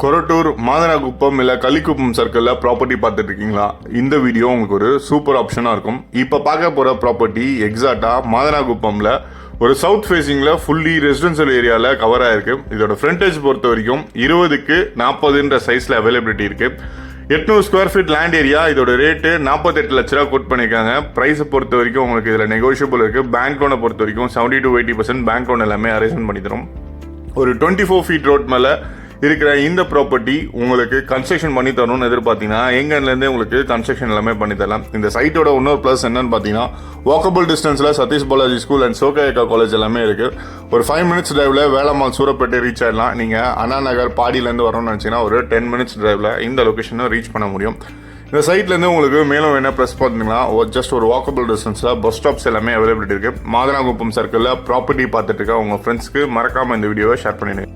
கொரட்டூர் மாதனாகுப்பம் இல்ல கலிக்குப்பம் சர்க்கிள்ல ப்ராப்பர்ட்டி பார்த்துட்டு இருக்கீங்களா? இந்த வீடியோ உங்களுக்கு ஒரு சூப்பர் ஆப்ஷனா இருக்கும். இப்ப பார்க்க போற ப்ராப்பர்ட்டி எக்ஸாக்டா மாதனாகுப்பம்ல ஒரு சவுத் ஃபேசிங்ல ஃபுல்லி ரெசிடென்சியல் ஏரியால கவர் ஆயிருக்கு. இதோட ஃப்ரண்டேஜ் பொறுத்த வரைக்கும் 20க்கு 40ன்ற சைஸ்ல அவைலபிலிட்டி இருக்கு. 800 ஸ்கொயர் ஃபீட் லேண்ட் ஏரியா. இதோட ரேட்டு 48 லட்ச ரூபா கோட் பண்ணியிருக்காங்க. பிரைஸை பொறுத்த வரைக்கும் உங்களுக்கு இதில் நெகோஷியபிள் இருக்கு. பேங்க் லோனை பொறுத்த வரைக்கும் 70 to 80% பேங்க் லோன் எல்லாமே அரேஞ்ச் பண்ணி தரும். ஒரு 24 ஃபீட் ரோட் மேலே இருக்கிற இந்த ப்ராப்பர்ட்டி உங்களுக்கு கன்ஸ்ட்ரக்ஷன் பண்ணி தரணும்னு எதிர்பார்த்தீங்கன்னா எங்கேருந்தே உங்களுக்கு கன்ஸ்ட்ரக்ஷன் எல்லாமே பண்ணி தரலாம். இந்த சைட்டோட இன்னொரு ப்ளஸ் என்னன்னு பார்த்தீங்கன்னா வாக்கபிள் டிஸ்டன்ஸில் சதீஷ் பாலாஜி ஸ்கூல் அண்ட் சோகாயக்கா காலேஜ் எல்லாமே இருக்கு. ஒரு 5 மினிட்ஸ் டிரைவ்ல வேலம்மாள் சூரப்பேட்டை ரீச் ஆயிடலாம். நீங்கள் அண்ணா நகர் பாடியிலேருந்து வரணும்னு நினச்சிங்கன்னா ஒரு 10 மினிட்ஸ் டிரைவ்ல இந்த லொக்கேஷனை ரீச் பண்ண முடியும். இந்த சைட்லேருந்து உங்களுக்கு மேலும் என்ன ப்ளஸ் பார்த்தீங்கன்னா ஜஸ்ட் ஒரு வாக்கபிள் டிஸ்டன்ஸில் பஸ் ஸ்டாப்ஸ் எல்லாமே அவைலபிலிட்டி இருக்குது. மாதனாகுப்பம் சர்க்கிளில் ப்ராப்பர்ட்டி பார்த்துட்டு இருக்க உங்கள் ஃப்ரெண்ட்ஸ்க்கு மறக்காமல் இந்த வீடியோவை ஷேர் பண்ணிடுங்க.